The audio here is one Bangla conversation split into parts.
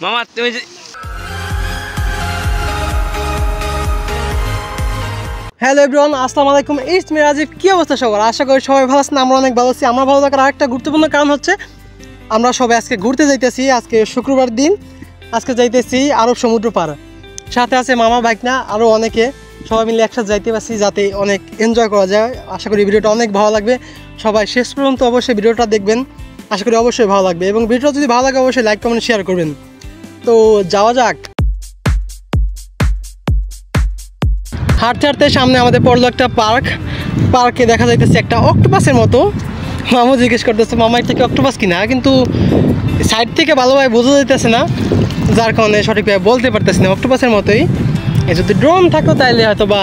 মামা তুমি হ্যালো এভরিওয়ান, আসসালামু আলাইকুম। It's me Rajib. কি অবস্থা সবার? আশা করি সবাই ভালো আছেন। আমরা অনেক ভালো আছি। আমরা ভালো থাকার আরেকটা গুরুত্বপূর্ণ কারণ হচ্ছে আমরা সবাই আজকে ঘুরতে যাইতেছি। আজকে শুক্রবার দিন, আজকে যাইতেছি আরব সমুদ্র পার। সাথে আছে মামা, বাইকনা, আরও অনেকে, সবাই মিলে একসাথে যাইতে পারছি যাতে অনেক এনজয় করা যায়। আশা করি ভিডিওটা অনেক ভালো লাগবে। সবাই শেষ পর্যন্ত অবশ্যই ভিডিওটা দেখবেন, আশা করি অবশ্যই ভালো লাগবে। এবং ভিডিওটা যদি ভালো লাগে অবশ্যই লাইক কমেন্ট শেয়ার করবেন। তো যাওয়া যাক। হাঁটতে হাঁটতে সামনে আমাদের পড়লো একটা পার্কে দেখা যাইতেছে একটা অক্টোপাসের মতো। মামা জিজ্ঞেস করতেছে মামা এটা কি অক্টোপাস কিনা, কিন্তু সাইড থেকে ভালোভাবে বোঝা যাইতেছে না, যার কারণে সঠিকভাবে বলতে পারতেছি না। অক্টোপাসের মতোই, যদি ড্রোন থাকতো তাইলে হয়তো বা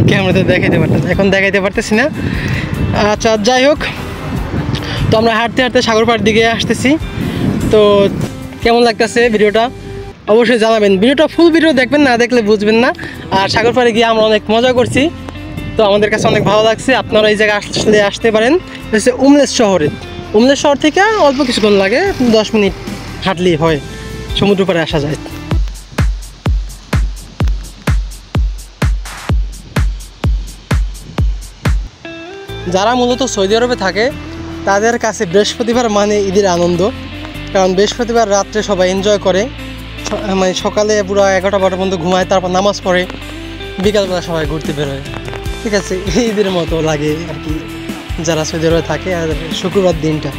ক্যামেরাতে দেখাইতে পারতাম, এখন দেখাইতে পারতেছি না। আচ্ছা যাই হোক, তো আমরা হাঁটতে হাঁটতে সাগর পাড়ের দিকে আসতেছি। তো কেমন লাগতেছে ভিডিওটা অবশ্যই জানাবেন। ভিডিওটা ফুল ভিডিও দেখবেন, না দেখলে বুঝবেন না। আর সাগর পাড়ে গিয়ে আমরা অনেক মজা করছি, তো আমাদের কাছে অনেক ভালো লাগছে। আপনারা এই জায়গায় আসতে পারেন। হচ্ছে উমলেশ শহরে, উমলেশ শহর থেকে অল্প কিছুক্ষণ লাগে, 10 মিনিট হাঁটলেই হয়, সমুদ্র পাড়ে আসা যায়। যারা মূলত সৌদি আরবে থাকে তাদের কাছে বৃহস্পতিবার মানে ঈদের আনন্দ, কারণ বৃহস্পতিবার রাত্রে সবাই এনজয় করে, মানে সকালে পুরো 11টা-12টা পর্যন্ত ঘুমায়, তারপর নামাজ পড়ে, বিকালবেলা সবাই ঘুরতে বেরোয়। ঠিক আছে, ঈদের মতো লাগে আর কি যারা সৌদি আরবে থাকে। আর শুক্রবার দিনটা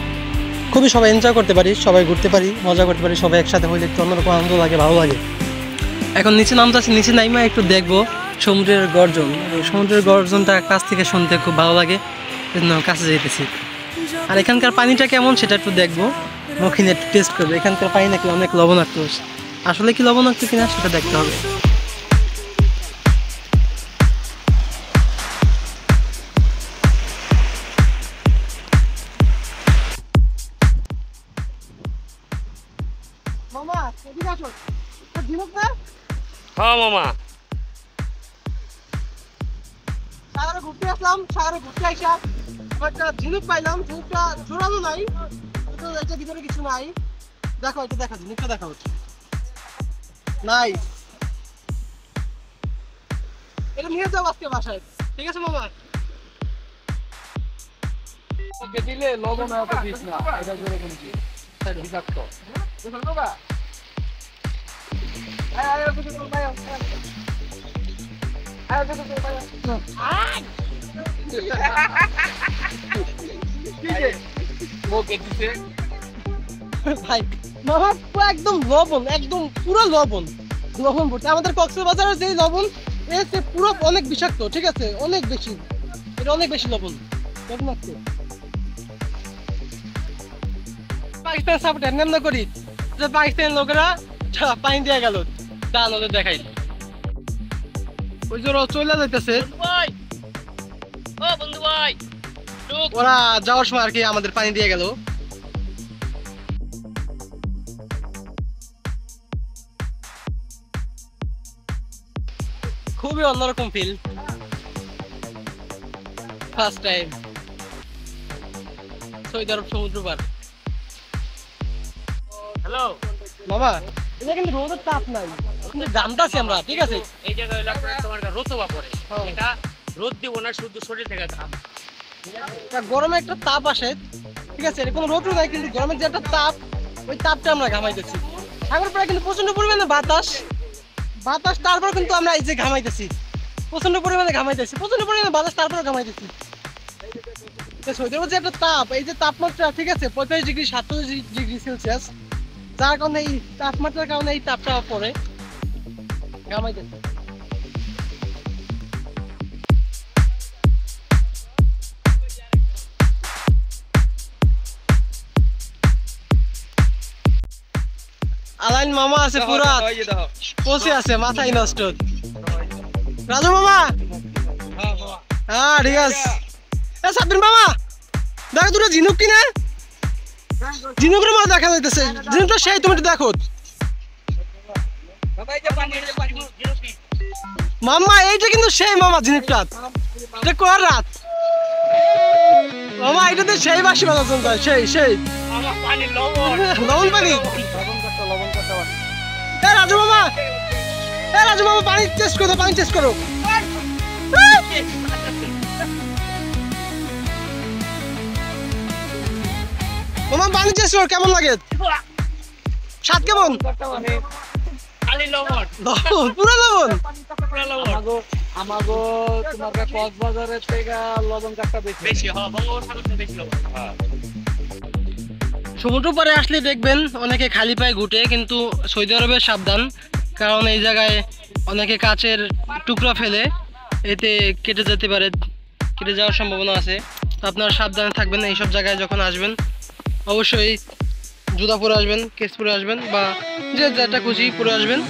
খুবই সবাই এনজয় করতে পারি, সবাই ঘুরতে পারি, মজা করতে পারি, সবাই একসাথে হইলে একটু অন্যরকম আনন্দ লাগে, ভালো লাগে। এখন নিচে নামতেছি, নিচে নাইমা একটু দেখবো সমুদ্রের গর্জন। সমুদ্রের গর্জনটা কাছ থেকে শুনতে খুব ভালো লাগে, এজন্য কাছে যেতেছি। আর এখানকার পানিটা কেমন সেটা একটু দেখবো, মুখিনে একটু টেস্ট করবো। এখানকার পানি নাকি অনেক লবণাক্ত, আসলে কি লবণাক্ত কিনা সেটা দেখতে হবে। মামা এদিকে আসো, ঝিনুক না? হ্যাঁ মামা, সাগরে ঘুরতে আসলাম, সাগরে ঘুরতে আইসা একটা ঝিনুক পাইলাম। ঝিনুকটা জোরালো নাই, এটা ভিতরে কিছু নাই। দেখো, এটা দেখা, ঝিনুকটা দেখা হচ্ছে নাই। এটা নিয়ে যাও আজকে বাসায়, ঠিক আছে মামা? ওকে দিলে লবণ এত দিস না, এটা জোরে বলছি বিষাক্ত। দেখুন বাবা, আয় আয় ওকে তো ভাই, আয় ওকে তো ভাই, আয় কি রে ওকে দিছে ভাই। মামা পুরো একদম লবণ, একদম পুরো লবণ ভর্তি। আমাদের কক্সবাজারের যে লবণ এর চেয়ে পুরো অনেক বিষাক্ত, ঠিক আছে, অনেক বেশি, এটা অনেক বেশি লবণাক্ত। পাকিস্তান সাপোর্টার নেম না করি যে পাকিস্তানের লোকেরা পানি দিয়ে গেল, দান ওদের দেখাই। ওই যে চলে যাইতেছে ওরা যাওয়ার সময় আর কি আমাদের পানি দিয়ে গেল। খুবই অন্যরকম ফিল, ফার্স্ট টাইম সৌদি আরব সমুদ্র পার। হ্যালো বাবা, এটা কিন্তু রোদের তাপ নাই, কিন্তু জানতাছি আমরা, ঠিক আছে। এই জায়গায় হলো আপনার তোমার রোদবা পড়ে, এটা রোদ দিব না, শুধু শরীর থেকে ঘাম। গরমে একটা তাপ আসে, ঠিক আছে, এর কোনো রোদও নাই, কিন্তু গরমের যে একটা তাপ, ওই তাপটা আমরা ঘামাইতেছি। সাগর পাড়ে কিন্তু প্রচন্ড পরিমাণে বাতাস, তারপর কিন্তু আমরা এই যে ঘামাইতেছি, প্রচন্ড পরিমাণে ঘামাইতেছি, প্রচন্ড পরিমাণে বাতাস, তারপরে ঘামাইতেছি। সৌদি আরবের যে একটা তাপ, এই যে তাপমাত্রা, ঠিক আছে, 45 ডিগ্রি 47 ডিগ্রি সেলসিয়াস, যার কারণে এই তাপমাত্রার কারণে এই তাপটা পড়ে ঘামাইতেছে। আলাইন মামা আছে পুরা পচে আছে, মাথায় নষ্ট। রাজু মামা, হ্যাঁ ঠিক আছে। সাবির মামা দেখো দুটো ঝিনুক কিনে, ঝিনুকের মাছ দেখা যাইতেছে, ঝিনুকটা সেই, তুমি একটু দেখো মামা, এইটা কিন্তু সেই মামা ঝিনুকটা, এটা কর রাত মামা, এটাতে সেই বাসি বাজার সেই লবণ পানি, রাজু মামা, রাজু মামা পানি টেস্ট করো, পানি টেস্ট করো। মামা পানি টেস্ট করো, কেমন লাগে? স্বাদ কেমন? মানে খালি লবণ, পুরো লবণ। পুরো লবণ আমাগো তোমার কক্সবাজারের থেকে লবণ কাঠটা বেশি বেশি হয়, বঙ্গোপসাগরে বেশি লবণ। সমুদ্র পাড়ে আসলে দেখবেন অনেকে খালি পায়ে ঘুটে, কিন্তু সৌদি আরবে সাবধান, কারণ এই জায়গায় অনেকে কাচের টুকরা ফেলে, এতে কেটে যেতে পারে, কেটে যাওয়ার সম্ভাবনা আছে। তো আপনারা সাবধানে থাকবেন এইসব জায়গায় যখন আসবেন। অবশ্যই জুতা পরে আসবেন, কেস পরে আসবেন, বা যে যেটা খুশি পরে আসবেন,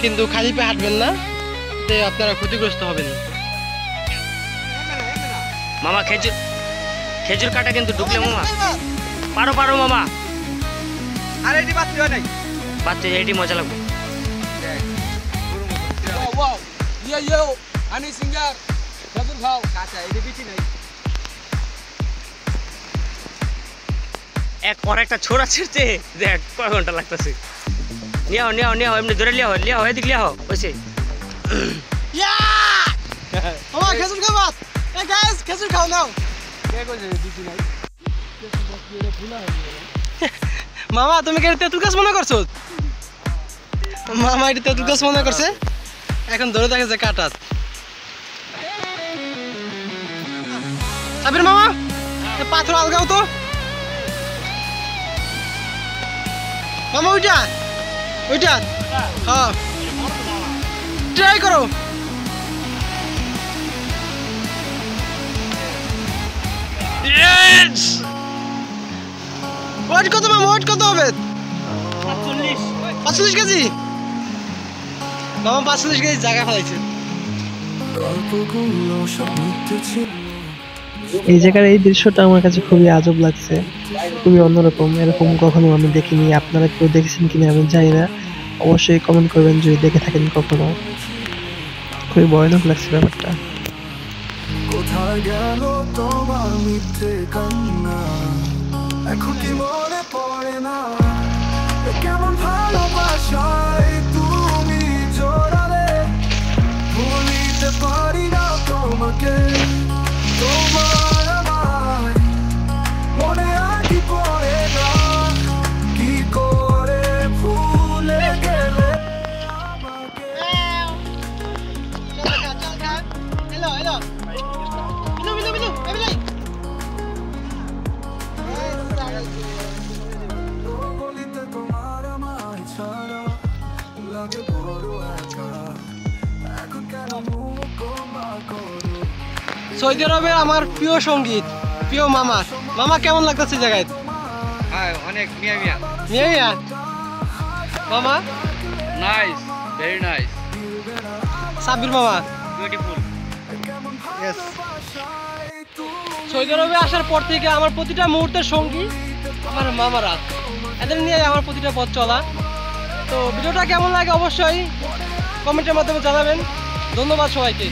কিন্তু খালি পায়ে হাঁটবেন না, এতে আপনারা ক্ষতিগ্রস্ত হবেন। মামা খেজুর কাটা কিন্তু ঢুকলে মামা পারো পারো মামা। আর এটি বাদ দিও নাই বাচ্চা এটি মজা লাগবে। ওয়াও ইয়ো হানি সিঙ্গার খেজুর খাও কাঁচা এটি বেশি নাই এক পর একটা ছোড়া ছিড়তে দেখ কয় ঘন্টা লাগতেছে। নিয়াও নিয়াও নিয়াও, এমনি ধরে লিয়াও লিয়াও, এদিক লিয়াও ওইসে। মামা খেজুর খাবা, এই গাইস খেজুর খাও নাও। কে কইছে বেশি নাই মামা তুমি কি তেঁতুল গাছ মনে করছো? মামা এটা তেঁতুল গাছ মনে করছে, এখন ধরে দেখেছে কাটা। সাবির মামা পাথর আলগাও তো মামা, ওইটা ওইটা হ্যাঁ ট্রাই করো। ওয়েট কত মামা, ওয়েট কত হবে? 45 কেজি মামা, 45 কেজি জায়গা ফেলাইছে। এই জায়গার এই দৃশ্যটা আমার কাছে খুবই আজব লাগছে, খুবই অন্যরকম, এরকম কখনো আমি দেখিনি। আপনারা কেউ দেখেছেন কিনা আমি জানি না, অবশ্যই কমেন্ট করবেন যদি দেখে থাকেন কখনো। খুবই ভয়ানক লাগছে ব্যাপারটা। কোথায় গেল তোমার মিথ্যে কান্না, এখন কি মনে পড়ে না কেমন ভালোবাসায় তুমি জোড়ালে, ভুলিতে পারি না তোমাকে, তোমার আমার মনে আর কি পড়ে না, কি করে ভুলে গেলে আমাকে। বলিতে তোমার আমায় ছাড়া লাগে বড় একা, এখন কেন মুখ গোমা করো। সৌদি আরবে আমার প্রিয় সঙ্গীত, প্রিয় মামা। মামা কেমন লাগতেছে জায়গায়? হ্যাঁ অনেক মিয়া মিয়া নিয়ে যা মামা। নাইস ভেরি নাইস সাব্বির মামা বিউটিফুল। ইয়েস। সৌদি আরবে আসার পর থেকে আমার প্রতিটা মুহূর্তের সঙ্গী আমার মামারা, এদের নিয়ে আমার প্রতিটা পথ চলা। তো ভিডিওটা কেমন লাগে অবশ্যই কমেন্টের মাধ্যমে জানাবেন। ধন্যবাদ সবাইকে।